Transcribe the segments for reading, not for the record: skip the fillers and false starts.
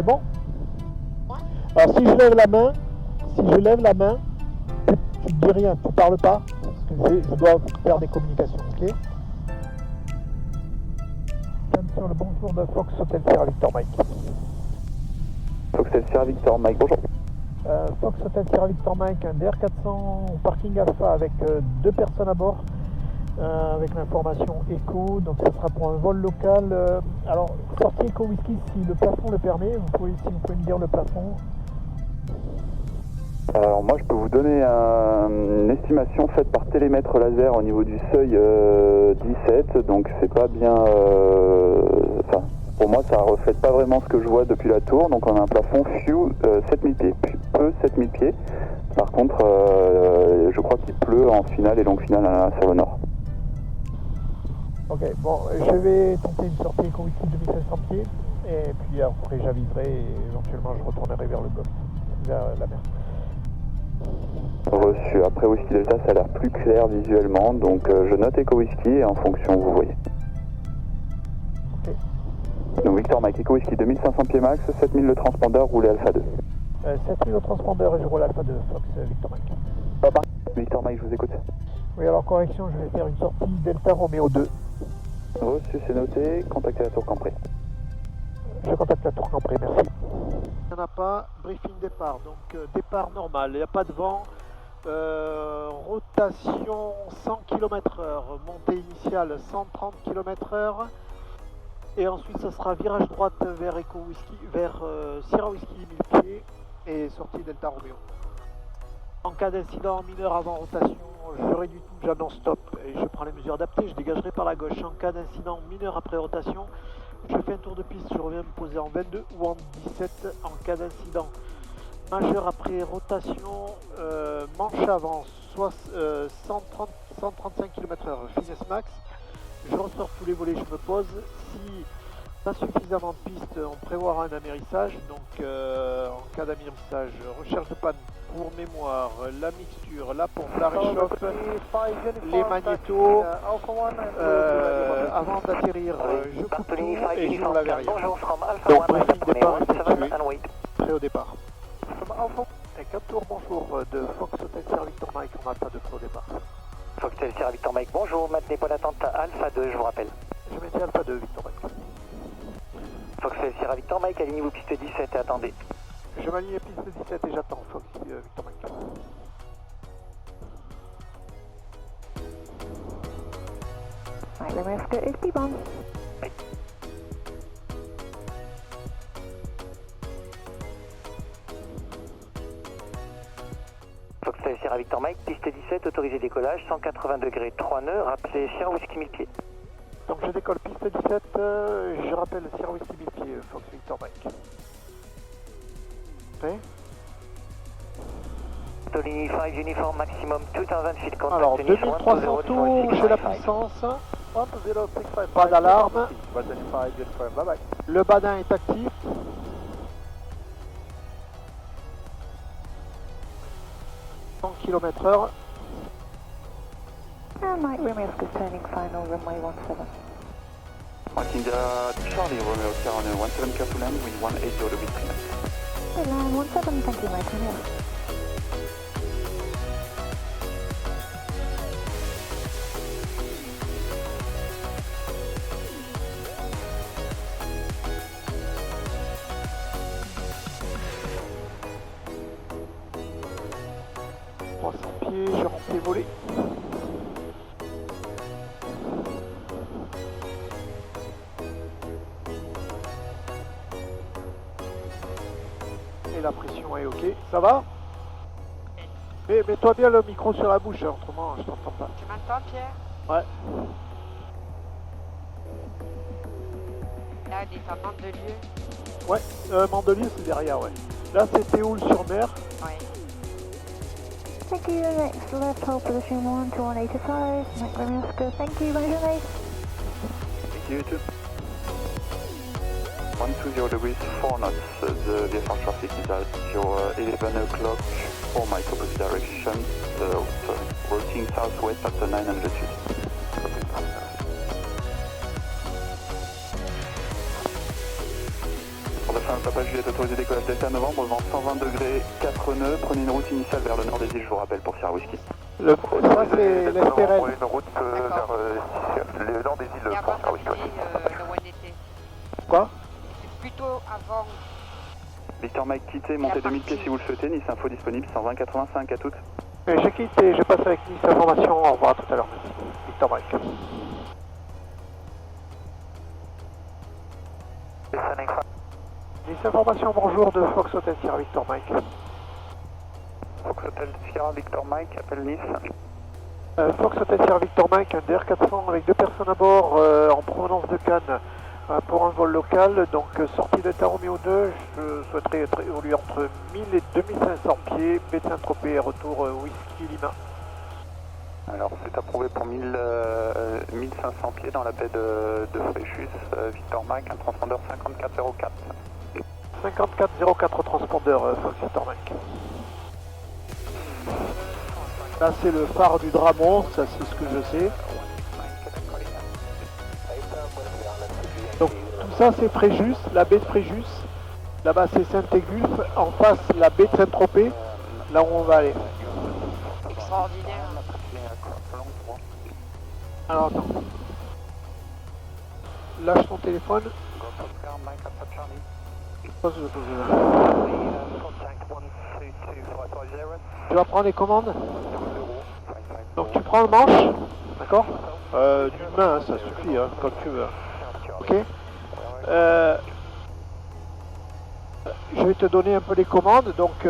bon? Ouais. Alors si je lève la main, tu ne dis rien, tu ne parles pas, parce que je dois faire des communications, ok? Sur le bonjour de Fox Hotel Sierra Victor Mike. Fox Hotel Sierra Victor Mike, bonjour. Fox Hotel Sierra Victor Mike, un DR400 au parking Alpha avec 2 personnes à bord, avec l'information Echo, donc ce sera pour un vol local. Alors, sortie Echo Whisky si le plafond le permet, si vous pouvez me dire le plafond. Alors moi je peux vous donner une estimation faite par télémètre laser au niveau du seuil 17, donc c'est pas bien... pour moi ça reflète pas vraiment ce que je vois depuis la tour, donc on a un plafond few 7000 pieds, peu 7000 pieds. Par contre je crois qu'il pleut en finale et longue finale sur le nord. Ok, bon, je vais tenter une sortie Echo Whisky 2500 pieds, et puis après j'aviserai et éventuellement je retournerai vers le golfe, vers la mer. Reçu. Après Whisky Delta, ça a l'air plus clair visuellement, donc je note Echo Whisky et en fonction vous voyez. Ok. Donc Victor Mike, Echo Whisky 2500 pieds max, 7000 le transpondeur, roulé Alpha 2. 7000 au transpondeur et je roule Alpha 2, Fox Victor Mike. Victor Mike, je vous écoute. Oui, alors correction, je vais faire une sortie Delta Romeo 2. Reçu, c'est noté, contactez la tour Campré. Je contacte la tour Campré, merci. Il n'y en a pas, briefing départ, donc départ normal, il n'y a pas de vent, rotation 100 km/h, montée initiale 130 km/h, et ensuite ça sera virage droite vers Echo Whisky, vers Sierra Whisky 1000 pieds et sortie Delta Romeo. En cas d'incident mineur avant rotation, je réduis tout, j'annonce stop et je prends les mesures adaptées, je dégagerai par la gauche. En cas d'incident mineur après rotation, je fais un tour de piste, je reviens me poser en 22 ou en 17 en cas d'incident majeur après rotation, manche avant, soit 135 km/h, finesse max. Je ressors tous les volets, je me pose. Si pas suffisamment de piste, on prévoira un amérissage. Donc en cas d'amérissage, recherche de panne pour mémoire, la mixture, la pompe, la réchauffe, les magnétos. Avant d'atterrir, je coupe tout et j'ouvre la verrière. Donc briefing départ effectué, prêt au départ. Et 4 tours, bonjour, de Fox Hotel Sierra Victor Mike, on a pas de faux départ. Fox Hotel Sierra Victor Mike, bonjour, maintenez point d'attente Alpha 2, je vous rappelle. Je maintiens Alpha 2, Victor Mike. Fox Hotel Sierra Victor Mike, alignez-vous piste 17 et attendez. Je m'aligne piste 17 et j'attends Fox Victor Mike. Right, the rest is T-bomb. Oui. Fox Hotel Sierra Victor Mike, piste 17, autorisé décollage, 180 degrés, 3 nœuds, rappelez Sierra Whisky 1000 pieds. Donc je décolle piste 17, je rappelle Sierra Whisky 1000 pieds, Fox Victor Mike. Prêt? Tolini 5 uniform maximum 2000 feet contact. Alors 2300 tours, j'ai la puissance. Pas d'alarme. Le badin est actif. km/h. Mike Romeo is turning final, runway 17. Martin Charlie Romeo Sierra 17 clear to land with 180 degrees clearance. Hey, line 17, thank you, Mike Romeo. Pieds, je rentre les volets. Et la pression est ok. Ça va? Mais mets-toi bien le micro sur la bouche, autrement je t'entends pas. Tu m'entends, Pierre? Ouais. Là, des femmes de lieu. Ouais, Mandelieu c'est derrière, ouais. Là c'est Théoul-sur-Mer. Ouais. Thank you, next left hold position 1 to 185, Mike Romeo is thank you, bonjour mate. Thank you too. 120 degrees 4 knots, the VFR traffic is at your 11 o'clock for my opposite direction, routing southwest at 900 feet. For the Papa Juliette autorisé décollage Delta novembre, vent 120 degrés, 4 nœuds, prenez une route initiale vers le nord des îles, je vous rappelle pour Sierra Whisky. Ça c'est l'Espérel. Une route vers le nord des îles Et pour avant Sierra Whisky. d'appeler le ONET. Quoi? C'est plutôt avant. Victor Mike quitté, montez 2000 pieds si vous le souhaitez, Nice Info disponible, 120-85 à toutes. J'ai quitté, je passe avec Nice Information, au revoir à tout à l'heure. Victor Mike. Nice Information, bonjour de Fox Hotel Sierra Victor Mike. Fox Hotel Sierra Victor Mike, appelle Nice. Fox Hotel Sierra Victor Mike, un DR400 avec 2 personnes à bord en provenance de Cannes pour un vol local. Donc sortie Delta Romeo 2, je souhaiterais évoluer entre 1000 et 2500 pieds, baie de Saint-Tropez, retour Whisky Lima. Alors c'est approuvé pour 1500 pieds dans la baie de Fréjus, Victor Mike, un transpondeur 5404. 5404 transpondeur Fox Victor Mike. Là c'est le phare du Dramont, ça c'est ce que je sais. Donc tout ça c'est Fréjus, la baie de Fréjus. Là-bas c'est Saint-Égulphe, en face la baie de Saint-Tropez, là où on va aller. Extraordinaire. Alors attends. Lâche ton téléphone. Tu vas prendre les commandes. Donc tu prends le manche, d'accord, d'une main, hein, ça suffit, hein, comme tu veux. Ok. Je vais te donner un peu les commandes. Donc,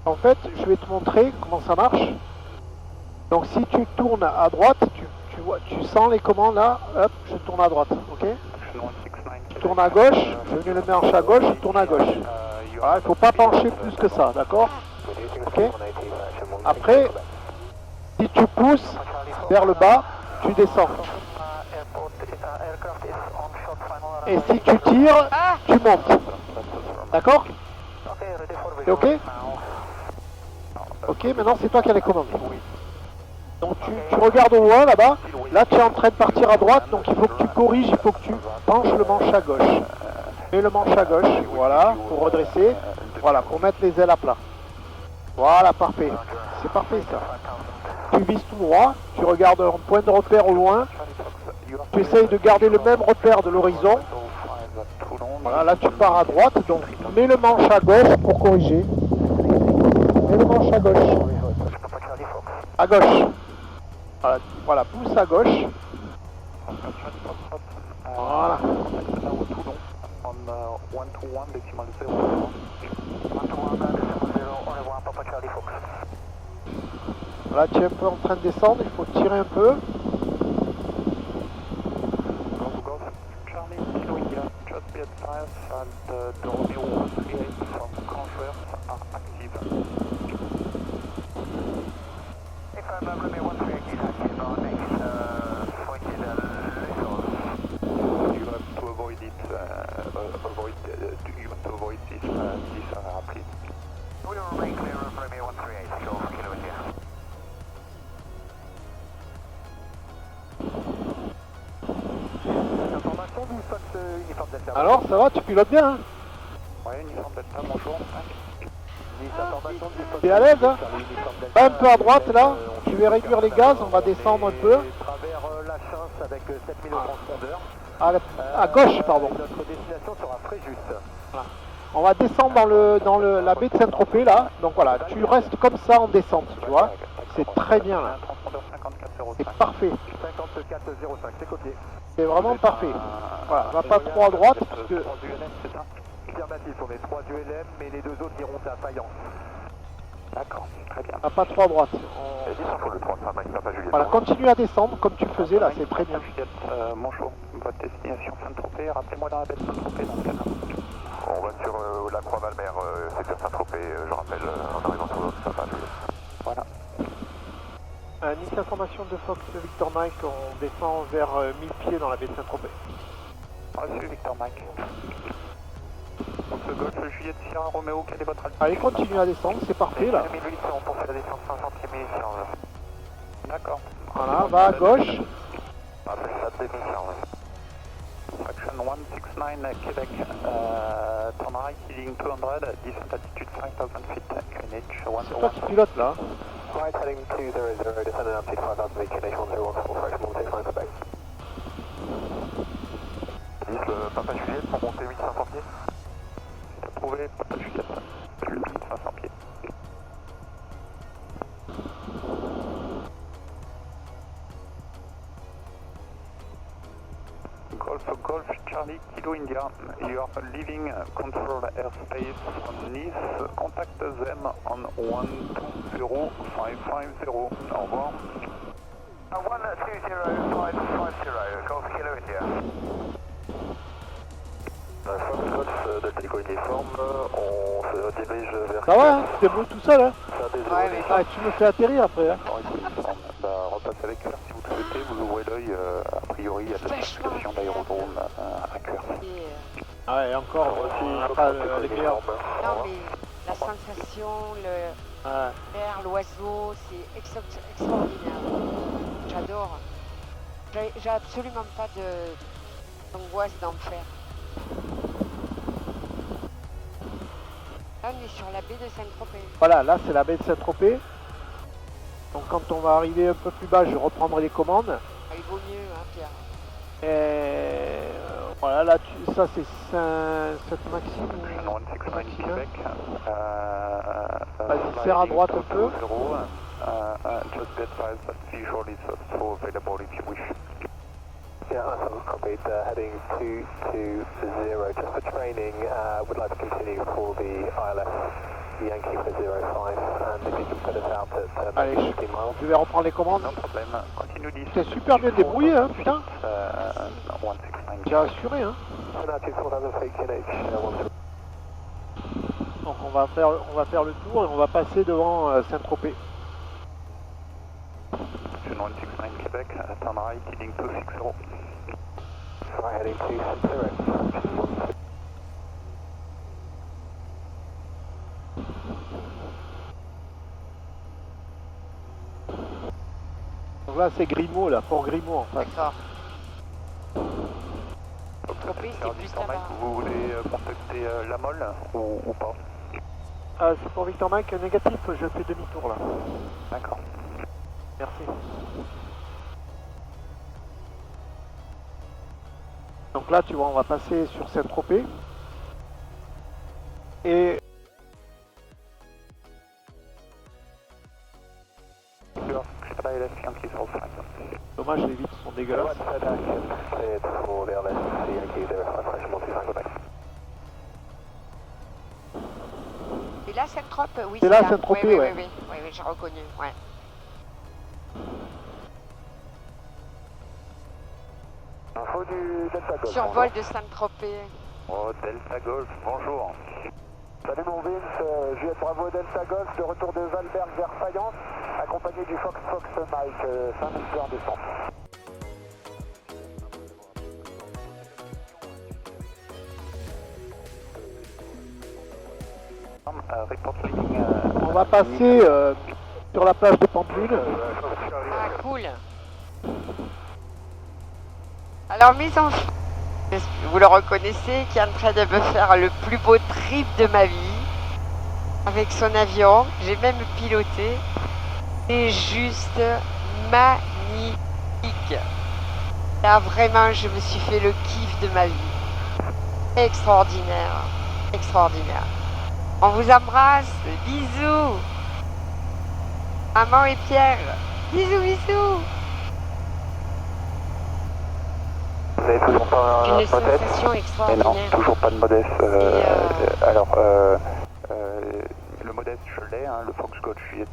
en fait, je vais te montrer comment ça marche. Donc, si tu tournes à droite, tu sens les commandes là. Hop, je tourne à droite, ok. Je tourne à gauche, je mets le manche à gauche, je tourne à gauche. Voilà, il ne faut pas pencher plus que ça, d'accord. Ok. Après, si tu pousses vers le bas, tu descends. Et si tu tires, tu montes. D'accord? C'est ok? Ok, maintenant c'est toi qui as les commandes. Donc tu regardes au loin là-bas. Là tu es en train de partir à droite, donc il faut que tu corriges, il faut que tu penches le manche à gauche. Mets le manche à gauche, voilà, pour redresser. Voilà, pour mettre les ailes à plat. Voilà, parfait. C'est parfait ça. Tu vises tout droit, tu regardes un point de repère au loin. Tu essayes de garder le même repère de l'horizon. Voilà, là tu pars à droite, donc mets le manche à gauche pour corriger. Mets le manche à gauche. À gauche. Voilà, pousse à gauche. Voilà. Là tu es un peu en train de descendre, il faut tirer un peu. Alors, ça va, tu pilotes bien, hein? Ouais, uniforme Delta, bonjour. T'es à l'aise, hein? Pas un peu à droite, là. Je vais réduire les gaz, on va descendre un peu. À gauche, pardon. Notre destination sera Fréjus. Voilà. On va descendre dans la baie de Saint-Tropez, là. Donc voilà, tu restes comme ça en descente, tu vois. C'est très bien, là. C'est parfait. 5405, c'est copié. C'est vraiment parfait. Voilà, va pas trop à droite, parce que... Affirmatif, on est 3 ULM, mais les 2 autres iront à faïence. D'accord, très bien. Va pas trop à droite. Voilà, continue à descendre comme tu faisais là, c'est très bien. Bonjour, votre destination Saint-Tropez, rappelez-moi dans la baie de Saint-Tropez dans quel On va sur la Croix-Valmer, secteur Saint-Tropez, je rappelle, en arrivant sur l'autre, ça va. Voilà. Nice Information de Fox Victor Mike, on descend vers 1000 pieds dans la baie de Saint-Tropez. Reçu Victor Mike. Donc le Golfe Juliette Sierra Romeo, quelle est votre altitude? Allez, continue à descendre, c'est parfait là. 2800 pour faire la descente 500 émission. D'accord. Voilà, va à gauche. Après ça, démission. Fraction 1, 169 Quebec, turn right, heading 200, descent altitude 5000 feet, Greenwich C'est toi qui pilote là. Right, heading 200, descending altitude 5000 feet, Greenwich 1014, fraction 169 Quebec. 10, le Papa Juliette pour monter 1500 pieds. C'est approuvé, Papa Juliette, le 1500 pieds. Golf Charlie Kilo India, you are leaving control airspace from Nice, contact them on 120550, au revoir. 120550, Golf Kilo India. Golf Delta Echo uniforme, on se dirige vers... Ça va, hein, tu te débrouilles tout seul, hein. Ouais, mais Ah, tu me fais atterrir après, hein. Bah, repassez avec Cœur si vous le souhaitez, vous ouvrez l'œil, a priori il y a de la circulation d'aérodrome à Cœur. Ah ouais, encore, on n'a pas les meilleurs. non, mais la sensation, Ouais. l'air, l'oiseau, c'est extraordinaire. J'adore. J'ai absolument pas d'angoisse d'enfer. Là, on est sur la baie de Saint-Tropez. Voilà, là c'est la baie de Saint-Tropez. Donc quand on va arriver un peu plus bas, je reprendrai les commandes. Ah, il vaut mieux, hein, Pierre. Et voilà, là ça c'est Saint-Maxime. Vision 169 Québec. Vas-y, serre à droite un peu. Just be advised that visual is also available if you wish. Yeah, awesome. Copied. Heading 220, just for training. Would like to continue for the ILS Yankee for 05. And if you can put us out at Allez, 15 miles. je vais reprendre les commandes. No problem. Continue this. T'es super bien débrouillé, hein, putain. 169. J'ai assuré, hein. Donc on va faire le tour et on va passer devant Saint-Tropez. Vision 169 Québec, turn right, heading 260. Right, heading 260. Donc là c'est Grimaud, là, Port Grimaud en face. D'accord. Tropez, c'est plus là-bas. Vous voulez contacter la molle ou pas? C'est pour Victor Mike, négatif, je fais demi-tour là. D'accord. Merci. Donc là tu vois, on va passer sur Saint-Tropez. Et dommage, les vitres sont dégueulasses. Et là, Saint-Tropez, oui, C'est là, ça. Saint-Tropez, oui, ouais. Oui, j'ai reconnu, ouais. Info du Delta Golf. Survol de Saint-Tropez. Oh, Delta Golf, bonjour. Salut mon Vince, Juliette Bravo Delta Golf, de retour de Valberg vers Fayence, accompagné du Fox Mike, 5000 pieds en descente. on va passer sur la plage de Pampelune. Ah, cool. Alors, mes enfants, vous le reconnaissez, qui est en train de me faire le plus beau trip de ma vie avec son avion. J'ai même piloté. C'est juste magnifique. Là, vraiment, je me suis fait le kiff de ma vie. Extraordinaire. Extraordinaire. On vous embrasse. Bisous. Maman et Pierre. Bisous, bisous. Vous n'avez toujours pas Une un modeste? sensation Et extraordinaire. non, toujours pas de modeste. Et Alors, le modeste, je l'ai, hein, le Fox Golf Juliette.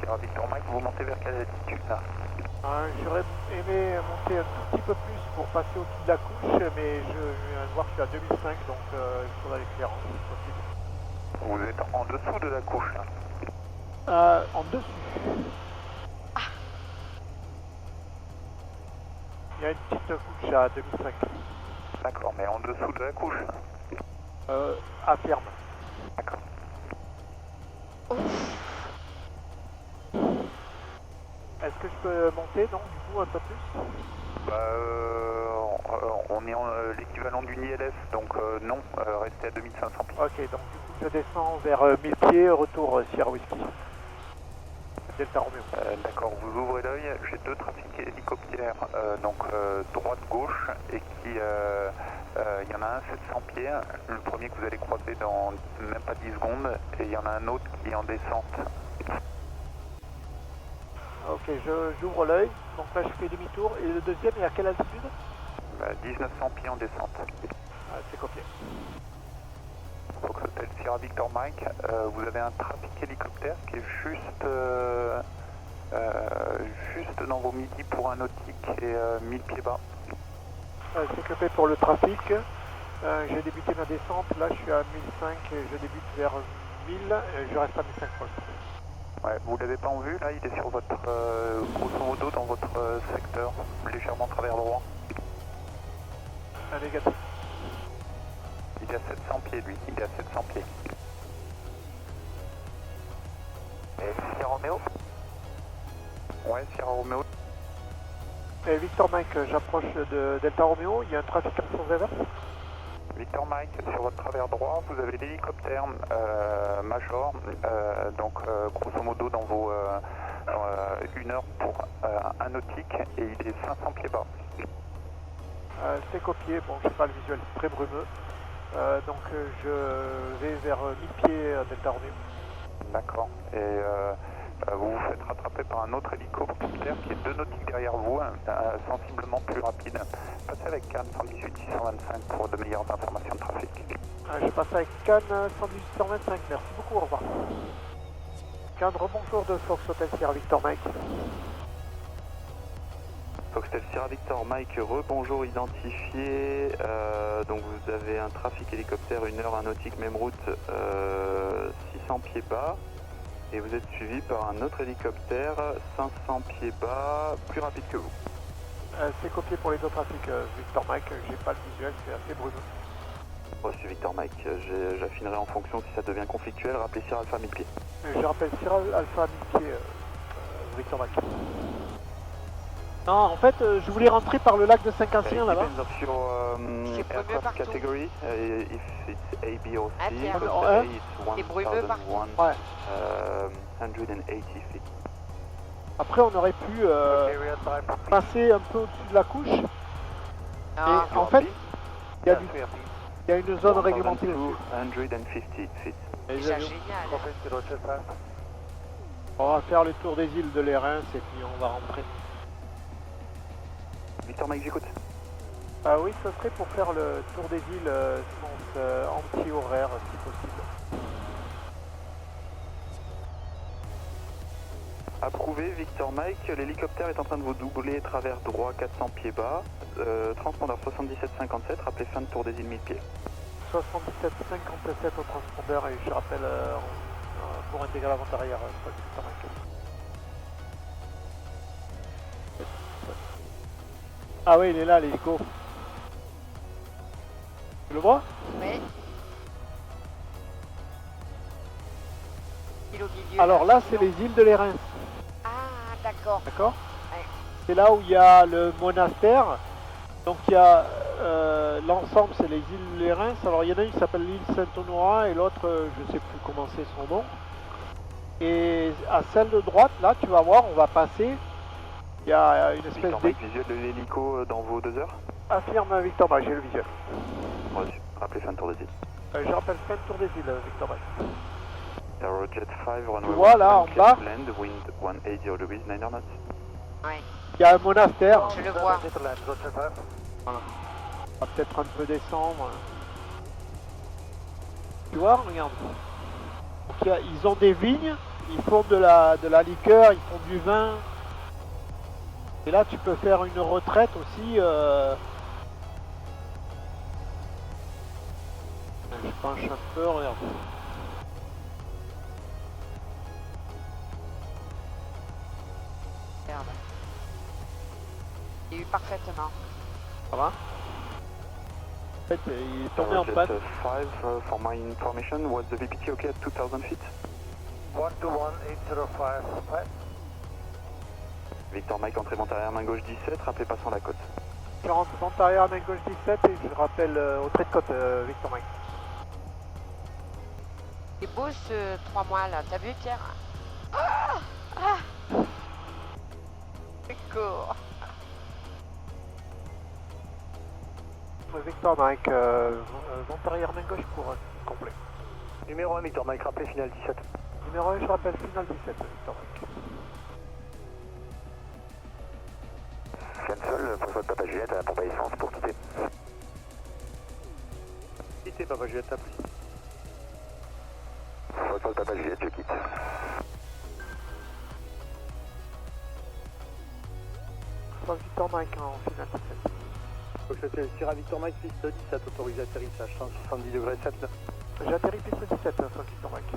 Sierra Victor Mike, vous montez vers quelle altitude là? J'aurais aimé monter un tout petit peu plus pour passer au-dessus de la couche, mais je viens de voir que je suis à 2005, donc il faudra l'éclairance si possible. Vous êtes en dessous de la couche là? En dessus. Il y a une petite couche à 2005. D'accord, mais en dessous de la couche? À ferme. D'accord. Est-ce que je peux monter, non, du coup, un peu plus? On est en l'équivalent d'une ILS, donc non, restez à 2500 pieds. Ok, donc du coup je descends vers 1000 pieds, retour Sierra Whisky. Delta Romeo. D'accord, vous ouvrez l'œil, j'ai deux trafics hélicoptères, donc droite-gauche, et qui, il y en a un 700 pieds, le premier que vous allez croiser dans même pas 10 secondes, et il y en a un autre qui est en descente. Ok, j'ouvre l'œil, donc là je fais demi-tour, et le deuxième est à quelle altitude? 1900 pieds en descente. C'est copié. Fox Hotel Sierra Victor Mike, vous avez un trafic hélicoptère qui est juste dans vos midis pour un nautique et 1000 pieds bas. C'est copié pour le trafic. J'ai débuté ma descente, là je suis à 1005 et je débute vers 1000, et je reste à 1005 pour l'instant. Ouais, vous l'avez pas en vue, là il est sur votre, grosso modo dans votre secteur, légèrement travers droit. Négatif. Il est à 700 pieds lui, il est à 700 pieds. Et Sierra Romeo? Ouais, Sierra Romeo. Et Victor Mike, j'approche de Delta Romeo, il y a un trafic en sens inverse. Victor Mike, sur votre travers droit, vous avez l'hélicoptère Major, donc grosso modo dans vos 1 heure pour un nautique et il est 500 pieds bas. C'est copié, bon je sais pas le visuel, c'est très brumeux. Donc je vais vers 1000 pieds à Delta Romeo. D'accord. Et vous vous faites rattraper par un autre hélicoptère qui est 2 nautiques derrière vous, sensiblement plus rapide. Passez avec Cannes 118-625 pour de meilleures informations de trafic. Je passe avec Cannes 118-125, merci beaucoup, au revoir. Cannes, rebonjour de Fox Hotel Sierra Victor Mike. Foxtel Sierra Victor Mike, rebonjour identifié, donc vous avez un trafic hélicoptère, 1 heure, un nautique, même route, 600 pieds bas, et vous êtes suivi par un autre hélicoptère, 500 pieds bas, plus rapide que vous. C'est copié pour les deux trafics Victor Mike, j'ai pas le visuel, c'est assez brumeux. Reçu Victor Mike, j'affinerai en fonction si ça devient conflictuel, rappelez Sierra Alpha 1000 pieds. Je rappelle Sierra Alpha 1000 pieds, Victor Mike. Non, en fait, je voulais rentrer par le lac de Saint-Cassien là-bas. Depends of your aircraft category, if it's A, B or C, Ah, but ouais. A it's C'est brumeux partout. 1001, Ouais. 180 feet. Après, on aurait pu passer un peu au-dessus de la couche. Non, Et en fait, il y a une zone réglementée dessus. 250 feet. déjà génial. On va faire le tour des îles de l'Érins et puis on va rentrer. Victor Mike, j'écoute. Ah oui, ça serait pour faire le tour des îles sens anti-horaire si possible. Approuvé, Victor Mike. L'hélicoptère est en train de vous doubler travers droit 400 pieds bas. Transpondeur 7757, rappelez fin de tour des îles 1000 pieds. 77-57 au transpondeur et je rappelle pour intégrer l'avant-arrière, Victor Mike. Ah oui, il est là, l'hélico. Tu le vois? Oui. Il est au milieu. Alors là, c'est les îles de l'Érins, Ah, d'accord. d'accord? Ouais. C'est là où il y a le monastère. Donc il y a l'ensemble, c'est les îles de l'Érins. Alors il y en a une qui s'appelle l'île Saint-Honorat et l'autre, je ne sais plus comment c'est son nom. Et à celle de droite, là, tu vas voir, on va passer. Il y a une espèce Victor de... Mike, visuel de l'hélico dans vos 2 heures. Affirme Victor Mike, j'ai le visuel. Reçu. Rappelez fin de tour des îles. Je rappelle fin de tour des îles, Victor Mike. Aerojet 5, runway Voilà, 1, en bas. land, wind 180 degrees, 9 knots. Ouais. Il y a un monastère. Je le vois. On va peut-être un peu descendre. Tu vois, regarde. Donc, ils ont des vignes Ils font de la liqueur, ils font du vin. Et là, tu peux faire une retraite aussi. Je penche un peu, regarde. Merde. Il y a eu parfaitement. Ça va? En fait, il est tombé en Jet panne. 5, for my information, was the VPT okay at 2000 feet? 121-805, ouais. Victor Mike, entrée vent arrière, main gauche 17, rappelez passant la côte. Je rentre vent arrière, main gauche 17 et je rappelle au trait de côte, Victor Mike. C'est beau ce 3 mois là, t'as vu Pierre? Ah, ah. C'est court. Victor Mike, vent arrière, main gauche pour complet. Numéro 1, Victor Mike, rappelez final 17. Numéro 1, je rappelle final 17, Victor Mike. Cancel, François de Papa Juliette à la pompe à essence pour quitter. Quittez Papa Juliette, à plus. François de Papa Juliette, je quitte. Victor Mike en final 17. Coxetel, Sierra Victor Mike, piste 17, autorisé atterrissage, 170 degrés 7. J'ai atterri piste 17, Victor Mike.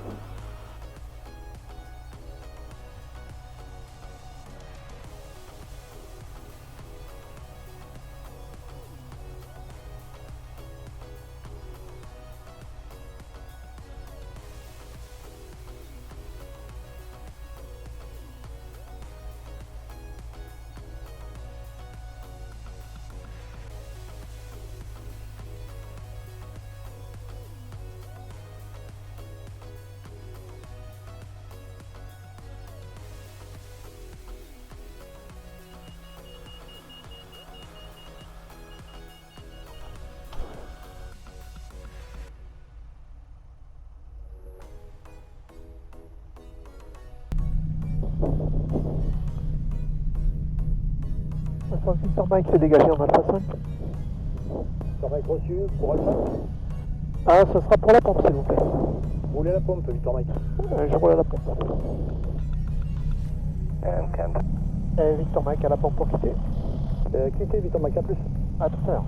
Victor Mike s'est dégagé en Alpha 5. Victor Mike reçu, pour Alpha. Ah, ce sera pour la pompe, s'il vous plaît. Roulez la pompe, Victor Mike. Je roule à la pompe. And Kent. Et Victor Mike à la pompe pour quitter. Quittez Victor Mike, à plus. À tout à l'heure.